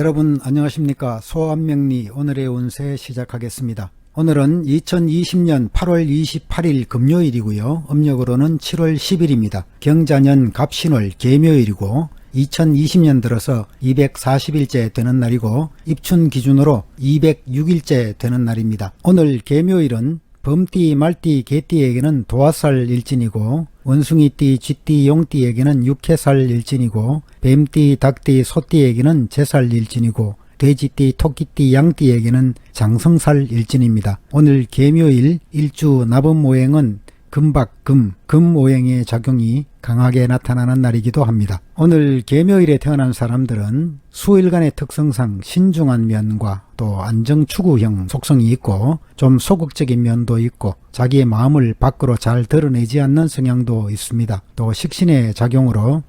여러분 안녕하십니까. 소암명리 오늘의 운세 시작하겠습니다. 오늘은 2020년 8월 28일 금요일이고요. 음력으로는 7월 10일입니다. 경자년 갑신월 계묘일이고 2020년 들어서 240일째 되는 날이고 입춘 기준으로 206일째 되는 날입니다. 오늘 계묘일은 범띠, 말띠, 개띠에게는 도화살 일진이고 원숭이띠, 쥐띠, 용띠에게는 육해살 일진이고 뱀띠, 닭띠, 소띠에게는 재살 일진이고 돼지띠, 토끼띠, 양띠에게는 장성살 일진입니다. 오늘 계묘일 일주 나범오행은 금박금, 금오행의 작용이 강하게 나타나는 날이기도 합니다. 오늘 계묘일에 태어난 사람들은 수일간의 특성상 신중한 면과 또 안정추구형 속성이 있고 좀 소극적인 면도 있고 자기의 마음을 밖으로 잘 드러내지 않는 성향도 있습니다. 또 식신의 작용으로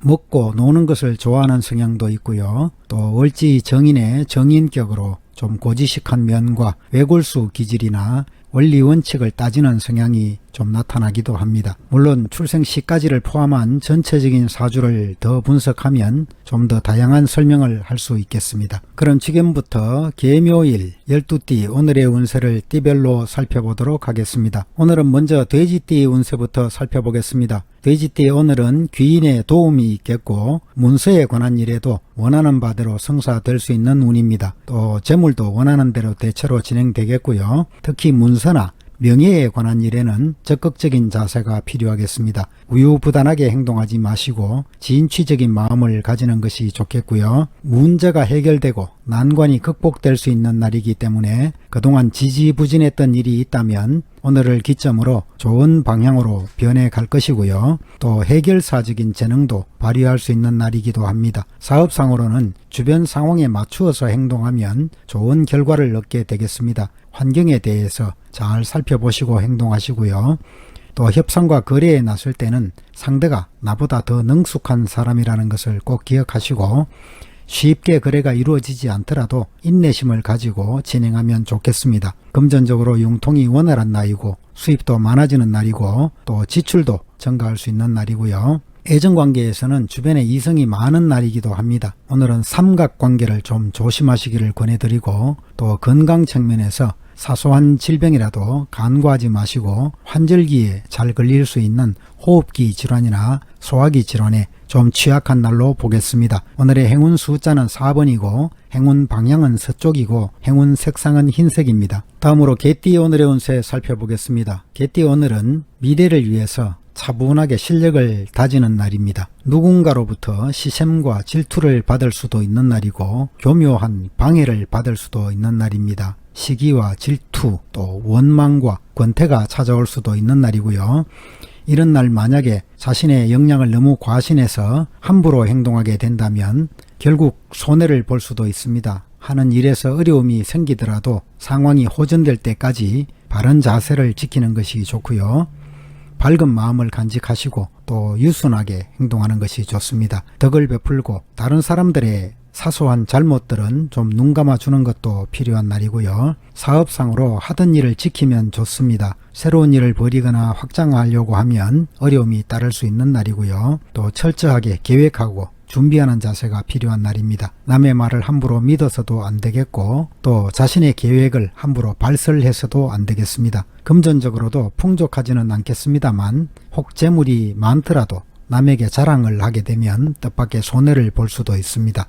먹고 노는 것을 좋아하는 성향도 있고요. 또 월지 정인의 정인격으로 좀 고지식한 면과 외골수 기질이나 원리 원칙을 따지는 성향이 좀 나타나기도 합니다. 물론 출생시까지를 포함한 전체적인 사주를 더 분석하면 좀 더 다양한 설명을 할 수 있겠습니다. 그럼 지금부터 계묘일 12띠 오늘의 운세를 띠별로 살펴보도록 하겠습니다. 오늘은 먼저 돼지띠 운세부터 살펴보겠습니다. 돼지띠 오늘은 귀인의 도움이 있겠고 문서에 관한 일에도 원하는 바대로 성사될 수 있는 운입니다. 또 재물도 원하는 대로 대체로 진행되겠고요. 특히 문서나 명예에 관한 일에는 적극적인 자세가 필요하겠습니다. 우유부단하게 행동하지 마시고 진취적인 마음을 가지는 것이 좋겠고요. 문제가 해결되고 난관이 극복될 수 있는 날이기 때문에 그동안 지지부진했던 일이 있다면 오늘을 기점으로 좋은 방향으로 변해갈 것이고요. 또 해결사적인 재능도 발휘할 수 있는 날이기도 합니다. 사업상으로는 주변 상황에 맞추어서 행동하면 좋은 결과를 얻게 되겠습니다. 환경에 대해서 잘 살펴보시고 행동하시고요. 또 협상과 거래에 나설 때는 상대가 나보다 더 능숙한 사람이라는 것을 꼭 기억하시고 쉽게 거래가 이루어지지 않더라도 인내심을 가지고 진행하면 좋겠습니다. 금전적으로 융통이 원활한 날이고 수입도 많아지는 날이고 또 지출도 증가할 수 있는 날이고요. 애정관계에서는 주변에 이성이 많은 날이기도 합니다. 오늘은 삼각관계를 좀 조심하시기를 권해드리고 또 건강 측면에서 사소한 질병이라도 간과하지 마시고 환절기에 잘 걸릴 수 있는 호흡기 질환이나 소화기 질환에 좀 취약한 날로 보겠습니다. 오늘의 행운 숫자는 4번이고 행운 방향은 서쪽이고 행운 색상은 흰색입니다. 다음으로 개띠 오늘의 운세 살펴보겠습니다. 개띠 오늘은 미래를 위해서 차분하게 실력을 다지는 날입니다. 누군가로부터 시샘과 질투를 받을 수도 있는 날이고 교묘한 방해를 받을 수도 있는 날입니다. 시기와 질투 또 원망과 권태가 찾아올 수도 있는 날이고요. 이런 날 만약에 자신의 역량을 너무 과신해서 함부로 행동하게 된다면 결국 손해를 볼 수도 있습니다. 하는 일에서 어려움이 생기더라도 상황이 호전될 때까지 바른 자세를 지키는 것이 좋고요. 밝은 마음을 간직하시고 또 유순하게 행동하는 것이 좋습니다. 덕을 베풀고 다른 사람들의 사소한 잘못들은 좀 눈 감아주는 것도 필요한 날이고요. 사업상으로 하던 일을 지키면 좋습니다. 새로운 일을 벌이거나 확장하려고 하면 어려움이 따를 수 있는 날이고요. 또 철저하게 계획하고 준비하는 자세가 필요한 날입니다. 남의 말을 함부로 믿어서도 안 되겠고 또 자신의 계획을 함부로 발설해서도 안 되겠습니다. 금전적으로도 풍족하지는 않겠습니다만 혹 재물이 많더라도 남에게 자랑을 하게 되면 뜻밖의 손해를 볼 수도 있습니다.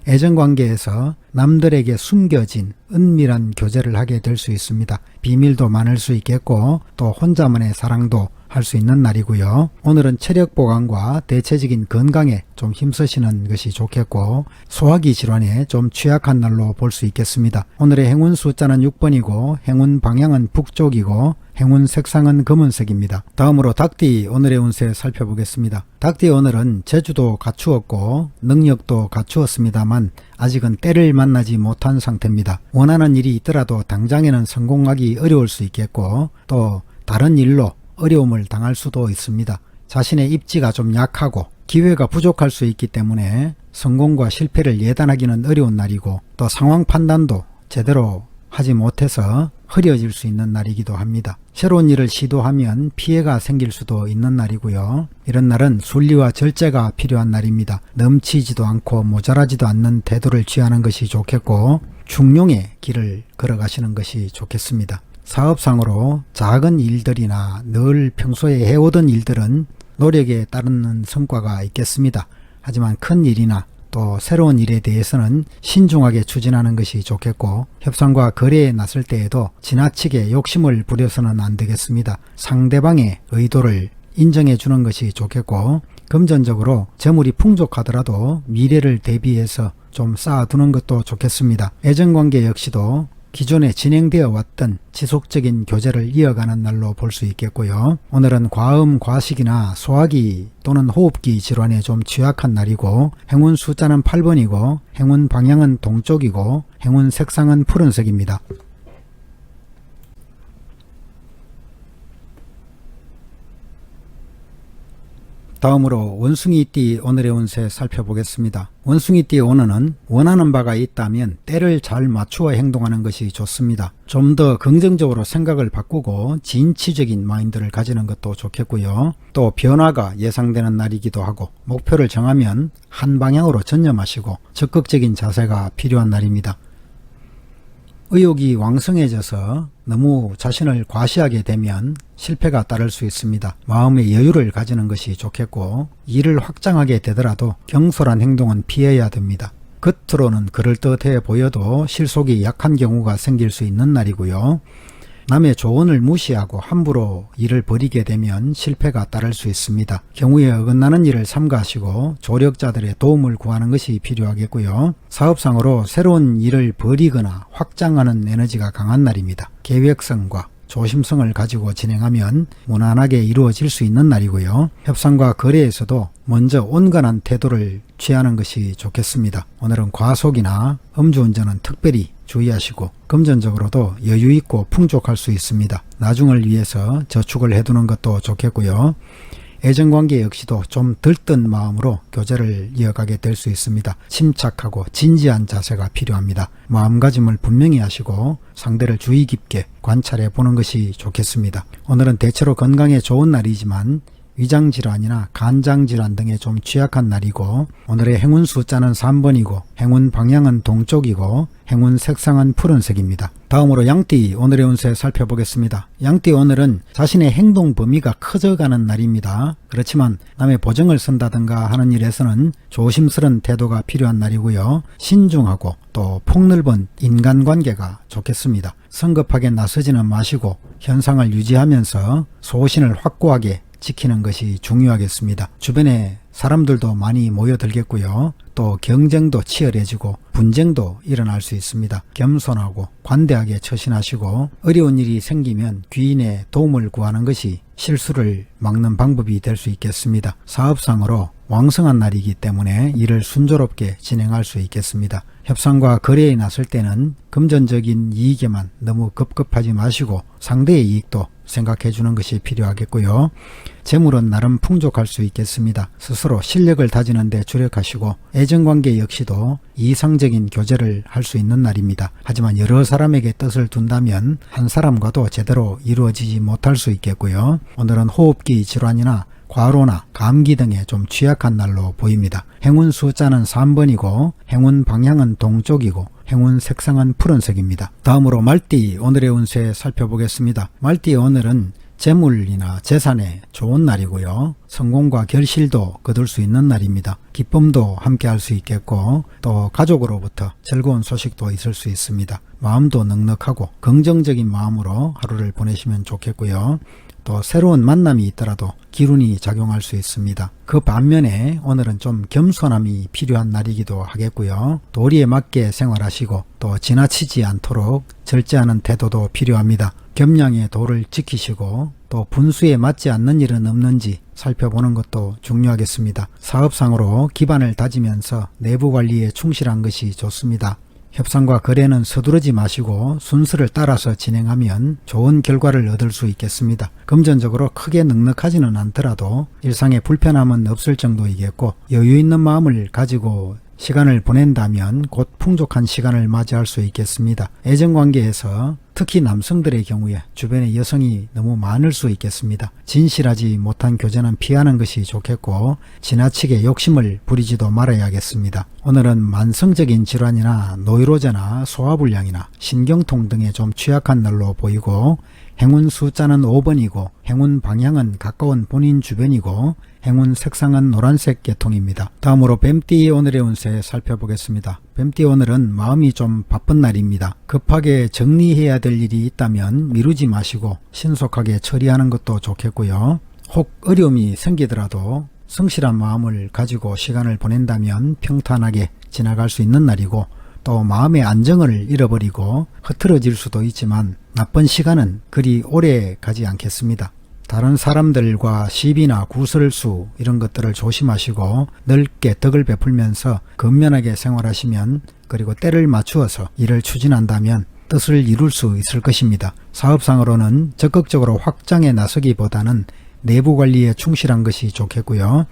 애정관계에서 남들에게 숨겨진 은밀한 교제를 하게 될 수 있습니다. 비밀도 많을 수 있겠고 또 혼자만의 사랑도 할 수 있는 날이고요. 오늘은 체력 보강과 대체적인 건강에 좀 힘쓰시는 것이 좋겠고 소화기 질환에 좀 취약한 날로 볼 수 있겠습니다. 오늘의 행운 숫자는 6번이고 행운 방향은 북쪽이고 행운 색상은 검은색입니다. 다음으로 닭띠 오늘의 운세 살펴보겠습니다. 닭띠 오늘은 재주도 갖추었고 능력도 갖추었습니다만 아직은 때를 만나지 못한 상태입니다. 원하는 일이 있더라도 당장에는 성공하기 어려울 수 있겠고 또 다른 일로 어려움을 당할 수도 있습니다. 자신의 입지가 좀 약하고 기회가 부족할 수 있기 때문에 성공과 실패를 예단하기는 어려운 날이고 또 상황 판단도 제대로 하지 못해서 흐려질 수 있는 날이기도 합니다. 새로운 일을 시도하면 피해가 생길 수도 있는 날이고요. 이런 날은 순리와 절제가 필요한 날입니다. 넘치지도 않고 모자라지도 않는 태도를 취하는 것이 좋겠고 중용의 길을 걸어가시는 것이 좋겠습니다. 사업상으로 작은 일들이나 늘 평소에 해오던 일들은 노력에 따르는 성과가 있겠습니다. 하지만 큰 일이나 또 새로운 일에 대해서는 신중하게 추진하는 것이 좋겠고 협상과 거래에 나설 때에도 지나치게 욕심을 부려서는 안 되겠습니다. 상대방의 의도를 인정해 주는 것이 좋겠고 금전적으로 재물이 풍족하더라도 미래를 대비해서 좀 쌓아두는 것도 좋겠습니다. 애정관계 역시도 기존에 진행되어 왔던 지속적인 교제를 이어가는 날로 볼 수 있겠고요. 오늘은 과음, 과식이나 소화기 또는 호흡기 질환에 좀 취약한 날이고 행운 숫자는 8번이고 행운 방향은 동쪽이고 행운 색상은 푸른색입니다. 다음으로 원숭이띠 오늘의 운세 살펴보겠습니다. 원숭이띠 오늘은 원하는 바가 있다면 때를 잘 맞추어 행동하는 것이 좋습니다. 좀 더 긍정적으로 생각을 바꾸고 진취적인 마인드를 가지는 것도 좋겠고요. 또 변화가 예상되는 날이기도 하고 목표를 정하면 한 방향으로 전념하시고 적극적인 자세가 필요한 날입니다. 의욕이 왕성해져서 너무 자신을 과시하게 되면 실패가 따를 수 있습니다. 마음의 여유를 가지는 것이 좋겠고 일을 확장하게 되더라도 경솔한 행동은 피해야 됩니다. 겉으로는 그럴듯해 보여도 실속이 약한 경우가 생길 수 있는 날이고요. 남의 조언을 무시하고 함부로 일을 벌이게 되면 실패가 따를 수 있습니다. 경우에 어긋나는 일을 삼가하시고 조력자들의 도움을 구하는 것이 필요하겠고요. 사업상으로 새로운 일을 벌이거나 확장하는 에너지가 강한 날입니다. 계획성과 조심성을 가지고 진행하면 무난하게 이루어질 수 있는 날이고요. 협상과 거래에서도 먼저 온건한 태도를 취하는 것이 좋겠습니다. 오늘은 과속이나 음주운전은 특별히 주의하시고 금전적으로도 여유있고 풍족할 수 있습니다. 나중을 위해서 저축을 해두는 것도 좋겠고요. 애정관계 역시도 좀 들뜬 마음으로 교제를 이어가게 될 수 있습니다. 침착하고 진지한 자세가 필요합니다. 마음가짐을 분명히 하시고 상대를 주의 깊게 관찰해 보는 것이 좋겠습니다. 오늘은 대체로 건강에 좋은 날이지만 위장질환이나 간장질환 등에 좀 취약한 날이고 오늘의 행운 숫자는 3번이고 행운 방향은 동쪽이고 행운 색상은 푸른색입니다. 다음으로 양띠 오늘의 운세 살펴보겠습니다. 양띠 오늘은 자신의 행동 범위가 커져가는 날입니다. 그렇지만 남의 보증을 쓴다든가 하는 일에서는 조심스런 태도가 필요한 날이고요. 신중하고 또 폭넓은 인간관계가 좋겠습니다. 성급하게 나서지는 마시고 현상을 유지하면서 소신을 확고하게 지키는 것이 중요하겠습니다. 주변에 사람들도 많이 모여들겠고요. 또 경쟁도 치열해지고 분쟁도 일어날 수 있습니다. 겸손하고 관대하게 처신하시고 어려운 일이 생기면 귀인의 도움을 구하는 것이 실수를 막는 방법이 될 수 있겠습니다. 사업상으로 왕성한 날이기 때문에 일을 순조롭게 진행할 수 있겠습니다. 협상과 거래에 나설 때는 금전적인 이익에만 너무 급급하지 마시고 상대의 이익도 생각해 주는 것이 필요하겠고요. 재물은 나름 풍족할 수 있겠습니다. 스스로 실력을 다지는 데 주력하시고 애정관계 역시도 이상적인 교제를 할 수 있는 날입니다. 하지만 여러 사람에게 뜻을 둔다면 한 사람과도 제대로 이루어지지 못할 수 있겠고요. 오늘은 호흡기 질환이나 과로나 감기 등에 좀 취약한 날로 보입니다. 행운 숫자는 3번이고 행운 방향은 동쪽이고 행운 색상은 푸른색입니다. 다음으로 말띠 오늘의 운세 살펴보겠습니다. 말띠 오늘은 재물이나 재산에 좋은 날이고요. 성공과 결실도 거둘 수 있는 날입니다. 기쁨도 함께 할 수 있겠고 또 가족으로부터 즐거운 소식도 있을 수 있습니다. 마음도 넉넉하고 긍정적인 마음으로 하루를 보내시면 좋겠고요. 또 새로운 만남이 있더라도 기운이 작용할 수 있습니다. 그 반면에 오늘은 좀 겸손함이 필요한 날이기도 하겠고요. 도리에 맞게 생활하시고 또 지나치지 않도록 절제하는 태도도 필요합니다. 겸양의 도를 지키시고 또 분수에 맞지 않는 일은 없는지 살펴보는 것도 중요하겠습니다. 사업상으로 기반을 다지면서 내부 관리에 충실한 것이 좋습니다. 협상과 거래는 서두르지 마시고 순서를 따라서 진행하면 좋은 결과를 얻을 수 있겠습니다. 금전적으로 크게 넉넉하지는 않더라도 일상에 불편함은 없을 정도이겠고 여유 있는 마음을 가지고 시간을 보낸다면 곧 풍족한 시간을 맞이할 수 있겠습니다. 애정관계에서 특히 남성들의 경우에 주변에 여성이 너무 많을 수 있겠습니다. 진실하지 못한 교제는 피하는 것이 좋겠고 지나치게 욕심을 부리지도 말아야겠습니다. 오늘은 만성적인 질환이나 노이로제나 소화불량이나 신경통 등에 좀 취약한 날로 보이고 행운 숫자는 5번이고 행운 방향은 가까운 본인 주변이고 행운 색상은 노란색 계통입니다. 다음으로 뱀띠 오늘의 운세 살펴보겠습니다. 뱀띠 오늘은 마음이 좀 바쁜 날입니다. 급하게 정리해야 될 일이 있다면 미루지 마시고 신속하게 처리하는 것도 좋겠고요. 혹 어려움이 생기더라도 성실한 마음을 가지고 시간을 보낸다면 평탄하게 지나갈 수 있는 날이고 또 마음의 안정을 잃어버리고 흐트러질 수도 있지만 나쁜 시간은 그리 오래 가지 않겠습니다. 다른 사람들과 시비나 구설수 이런 것들을 조심하시고 넓게 덕을 베풀면서 근면하게 생활하시면 그리고 때를 맞추어서 일을 추진한다면 뜻을 이룰 수 있을 것입니다. 사업상으로는 적극적으로 확장에 나서기보다는 내부 관리에 충실한 것이 좋겠고요.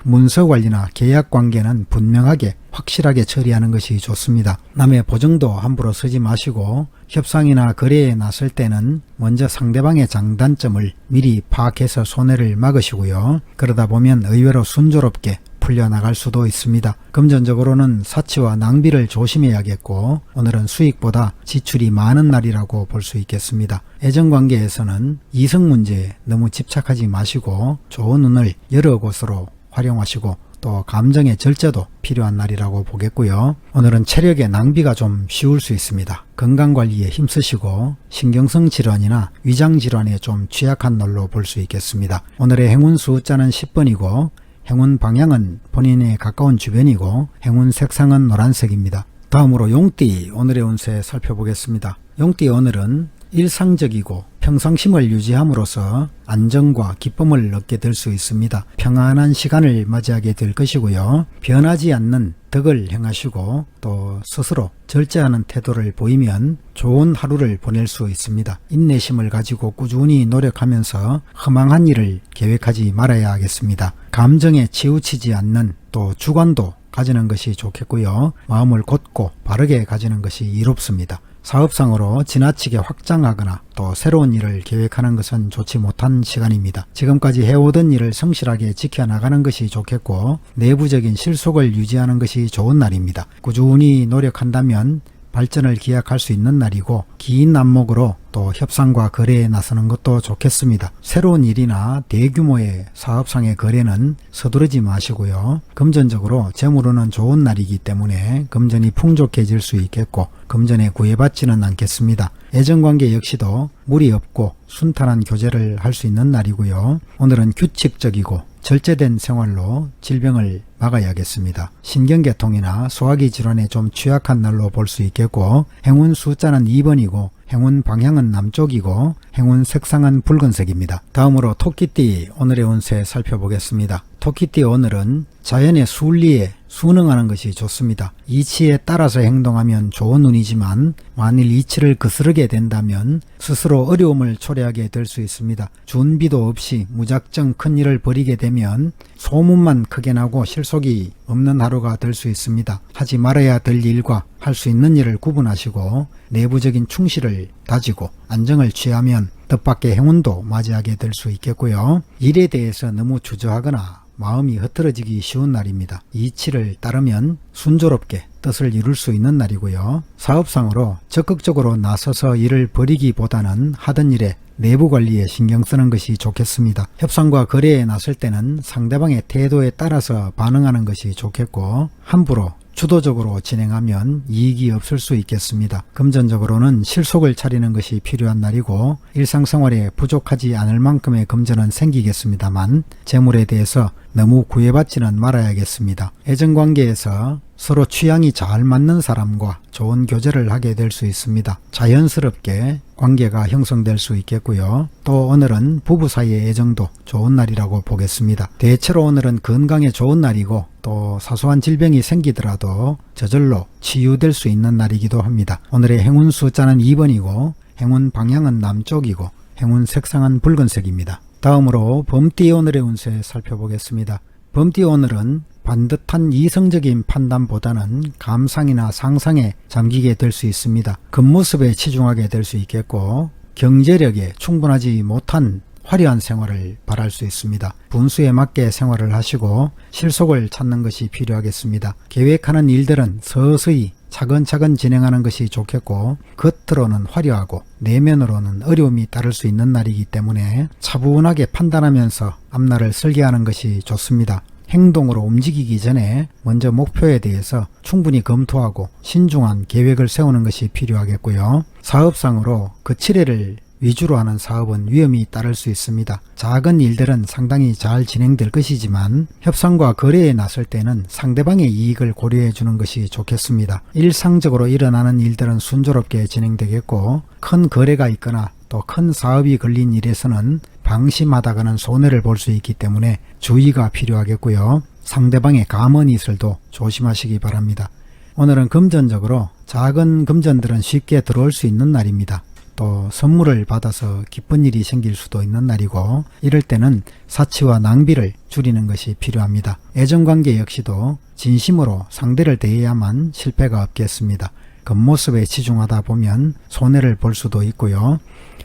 문서 관리나 계약 관계는 분명하게 확실하게 처리하는 것이 좋습니다. 남의 보증도 함부로 쓰지 마시고 협상이나 거래에 나설 때는 먼저 상대방의 장단점을 미리 파악해서 손해를 막으시고요. 그러다 보면 의외로 순조롭게 풀려나갈 수도 있습니다. 금전적으로는 사치와 낭비를 조심해야겠고 오늘은 수익보다 지출이 많은 날이라고 볼 수 있겠습니다. 애정관계에서는 이성 문제에 너무 집착하지 마시고 좋은 운을 여러 곳으로 활용하시고 또 감정의 절제도 필요한 날이라고 보겠고요. 오늘은 체력의 낭비가 좀 쉬울 수 있습니다. 건강관리에 힘쓰시고 신경성 질환이나 위장질환에 좀 취약한 날로 볼 수 있겠습니다. 오늘의 행운 숫자는 10번이고 행운 방향은 본인에 가까운 주변이고 행운 색상은 노란색입니다. 다음으로 용띠 오늘의 운세 살펴보겠습니다. 용띠 오늘은 일상적이고 평상심을 유지함으로써 안정과 기쁨을 얻게 될 수 있습니다. 평안한 시간을 맞이하게 될 것이고요. 변하지 않는 덕을 행하시고 또 스스로 절제하는 태도를 보이면 좋은 하루를 보낼 수 있습니다. 인내심을 가지고 꾸준히 노력하면서 허망한 일을 계획하지 말아야 하겠습니다. 감정에 치우치지 않는 또 주관도 가지는 것이 좋겠고요. 마음을 곧고 바르게 가지는 것이 이롭습니다. 사업상으로 지나치게 확장하거나 또 새로운 일을 계획하는 것은 좋지 못한 시간입니다. 지금까지 해오던 일을 성실하게 지켜나가는 것이 좋겠고 내부적인 실속을 유지하는 것이 좋은 날입니다. 꾸준히 노력한다면 발전을 기약할 수 있는 날이고 긴 안목으로 또 협상과 거래에 나서는 것도 좋겠습니다. 새로운 일이나 대규모의 사업상의 거래는 서두르지 마시고요. 금전적으로 재물운은 좋은 날이기 때문에 금전이 풍족해질 수 있겠고 금전에 구애받지는 않겠습니다. 애정관계 역시도 무리 없고 순탄한 교제를 할 수 있는 날이고요. 오늘은 규칙적이고 절제된 생활로 질병을 막아야겠습니다. 신경계통이나 소화기 질환에 좀 취약한 날로 볼 수 있겠고 행운 숫자는 2번이고 행운 방향은 남쪽이고 행운 색상은 붉은색입니다. 다음으로 토끼띠 오늘의 운세 살펴보겠습니다. 토끼띠 오늘은 자연의 순리에 순응하는 것이 좋습니다. 이치에 따라서 행동하면 좋은 운이지만 만일 이치를 거스르게 된다면 스스로 어려움을 초래하게 될 수 있습니다. 준비도 없이 무작정 큰 일을 벌이게 되면 소문만 크게 나고 실속이 없는 하루가 될 수 있습니다. 하지 말아야 될 일과 할 수 있는 일을 구분하시고 내부적인 충실을 다지고 안정을 취하면 뜻밖의 행운도 맞이하게 될 수 있겠고요. 일에 대해서 너무 주저하거나 마음이 흐트러지기 쉬운 날입니다. 이치를 따르면 순조롭게 뜻을 이룰 수 있는 날이고요. 사업상으로 적극적으로 나서서 일을 벌이기보다는 하던 일에 내부 관리에 신경 쓰는 것이 좋겠습니다. 협상과 거래에 나설 때는 상대방의 태도에 따라서 반응하는 것이 좋겠고 함부로 주도적으로 진행하면 이익이 없을 수 있겠습니다. 금전적으로는 실속을 차리는 것이 필요한 날이고 일상생활에 부족하지 않을 만큼의 금전은 생기겠습니다만 재물에 대해서 너무 구애받지는 말아야겠습니다. 애정관계에서 서로 취향이 잘 맞는 사람과 좋은 교제를 하게 될 수 있습니다. 자연스럽게 관계가 형성될 수 있겠고요. 또 오늘은 부부 사이의 애정도 좋은 날이라고 보겠습니다. 대체로 오늘은 건강에 좋은 날이고 또 사소한 질병이 생기더라도 저절로 치유될 수 있는 날이기도 합니다. 오늘의 행운 숫자는 2번이고 행운 방향은 남쪽이고 행운 색상은 붉은색입니다. 다음으로 범띠 오늘의 운세 살펴보겠습니다. 범띠 오늘은 반듯한 이성적인 판단보다는 감상이나 상상에 잠기게 될 수 있습니다. 겉모습에 치중하게 될 수 있겠고 경제력에 충분하지 못한 화려한 생활을 바랄 수 있습니다. 분수에 맞게 생활을 하시고 실속을 찾는 것이 필요하겠습니다. 계획하는 일들은 서서히 차근차근 진행하는 것이 좋겠고 겉으로는 화려하고 내면으로는 어려움이 따를 수 있는 날이기 때문에 차분하게 판단하면서 앞날을 설계하는 것이 좋습니다. 행동으로 움직이기 전에 먼저 목표에 대해서 충분히 검토하고 신중한 계획을 세우는 것이 필요하겠고요. 사업상으로 거치례를 위주로 하는 사업은 위험이 따를 수 있습니다. 작은 일들은 상당히 잘 진행될 것이지만 협상과 거래에 나설 때는 상대방의 이익을 고려해 주는 것이 좋겠습니다. 일상적으로 일어나는 일들은 순조롭게 진행되겠고 큰 거래가 있거나 또 큰 사업이 걸린 일에서는 방심하다가는 손해를 볼 수 있기 때문에 주의가 필요하겠고요. 상대방의 감언이설도 조심하시기 바랍니다. 오늘은 금전적으로 작은 금전들은 쉽게 들어올 수 있는 날입니다. 또 선물을 받아서 기쁜 일이 생길 수도 있는 날이고 이럴 때는 사치와 낭비를 줄이는 것이 필요합니다. 애정관계 역시도 진심으로 상대를 대해야만 실패가 없겠습니다. 겉모습에 치중하다 보면 손해를 볼 수도 있고요.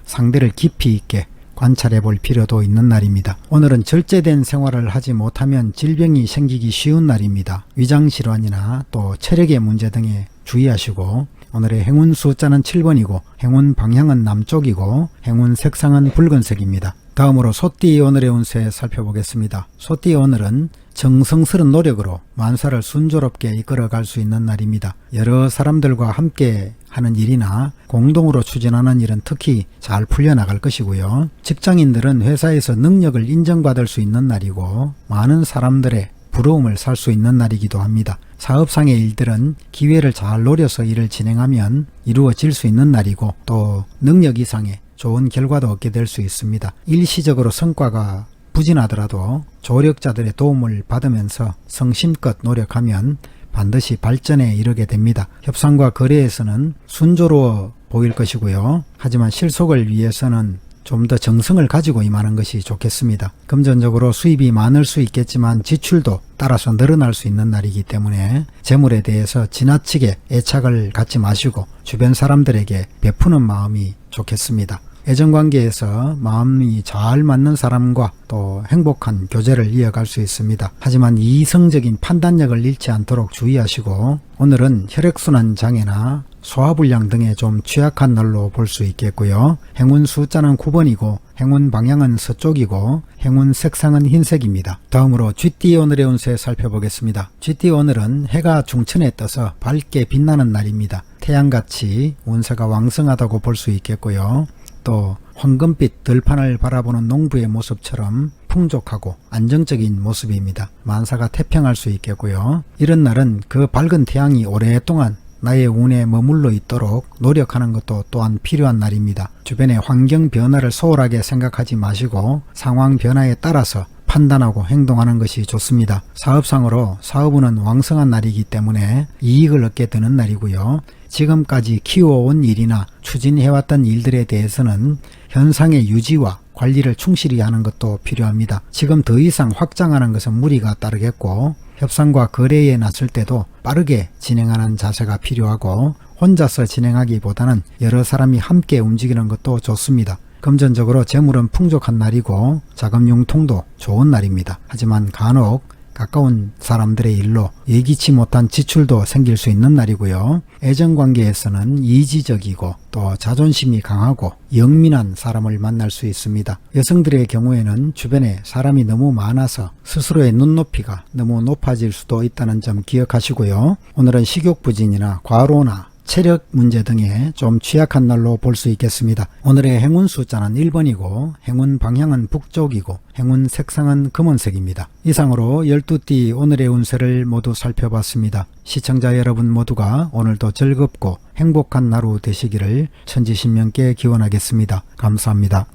상대를 깊이 있게 관찰해 볼 필요도 있는 날입니다. 오늘은 절제된 생활을 하지 못하면 질병이 생기기 쉬운 날입니다. 위장질환이나 또 체력의 문제 등에 주의하시고 오늘의 행운 숫자는 7번이고 행운 방향은 남쪽이고 행운 색상은 붉은색입니다. 다음으로 소띠 오늘의 운세 살펴보겠습니다. 소띠 오늘은 정성스런 노력으로 만사를 순조롭게 이끌어갈 수 있는 날입니다. 여러 사람들과 함께 하는 일이나 공동으로 추진하는 일은 특히 잘 풀려나갈 것이고요. 직장인들은 회사에서 능력을 인정받을 수 있는 날이고 많은 사람들의 부러움을 살 수 있는 날이기도 합니다. 사업상의 일들은 기회를 잘 노려서 일을 진행하면 이루어질 수 있는 날이고 또 능력 이상의 좋은 결과도 얻게 될 수 있습니다. 일시적으로 성과가 부진하더라도 조력자들의 도움을 받으면서 성심껏 노력하면 반드시 발전에 이르게 됩니다. 협상과 거래에서는 순조로워 보일 것이고요. 하지만 실속을 위해서는 좀 더 정성을 가지고 임하는 것이 좋겠습니다. 금전적으로 수입이 많을 수 있겠지만 지출도 따라서 늘어날 수 있는 날이기 때문에 재물에 대해서 지나치게 애착을 갖지 마시고 주변 사람들에게 베푸는 마음이 좋겠습니다. 애정관계에서 마음이 잘 맞는 사람과 또 행복한 교제를 이어갈 수 있습니다. 하지만 이성적인 판단력을 잃지 않도록 주의하시고 오늘은 혈액순환 장애나 소화불량 등에 좀 취약한 날로 볼 수 있겠고요. 행운 숫자는 9번이고 행운 방향은 서쪽이고 행운 색상은 흰색입니다. 다음으로 쥐띠 오늘의 운세 살펴보겠습니다. 쥐띠 오늘은 해가 중천에 떠서 밝게 빛나는 날입니다. 태양같이 운세가 왕성하다고 볼 수 있겠고요. 또 황금빛 들판을 바라보는 농부의 모습처럼 풍족하고 안정적인 모습입니다. 만사가 태평할 수 있겠고요. 이런 날은 그 밝은 태양이 오랫동안 나의 운에 머물러 있도록 노력하는 것도 또한 필요한 날입니다. 주변의 환경 변화를 소홀하게 생각하지 마시고 상황 변화에 따라서 판단하고 행동하는 것이 좋습니다. 사업상으로 사업운은 왕성한 날이기 때문에 이익을 얻게 되는 날이고요. 지금까지 키워온 일이나 추진해왔던 일들에 대해서는 현상의 유지와 관리를 충실히 하는 것도 필요합니다. 지금 더 이상 확장하는 것은 무리가 따르겠고 협상과 거래에 나설 때도 빠르게 진행하는 자세가 필요하고 혼자서 진행하기보다는 여러 사람이 함께 움직이는 것도 좋습니다. 금전적으로 재물은 풍족한 날이고 자금 융통도 좋은 날입니다. 하지만 간혹 가까운 사람들의 일로 예기치 못한 지출도 생길 수 있는 날이고요. 애정관계에서는 이지적이고 또 자존심이 강하고 영민한 사람을 만날 수 있습니다. 여성들의 경우에는 주변에 사람이 너무 많아서 스스로의 눈높이가 너무 높아질 수도 있다는 점 기억하시고요. 오늘은 식욕부진이나 과로나 체력 문제 등에 좀 취약한 날로 볼 수 있겠습니다. 오늘의 행운 숫자는 1번이고 행운 방향은 북쪽이고 행운 색상은 검은색입니다. 이상으로 12띠 오늘의 운세를 모두 살펴봤습니다. 시청자 여러분 모두가 오늘도 즐겁고 행복한 하루 되시기를 천지신명께 기원하겠습니다. 감사합니다.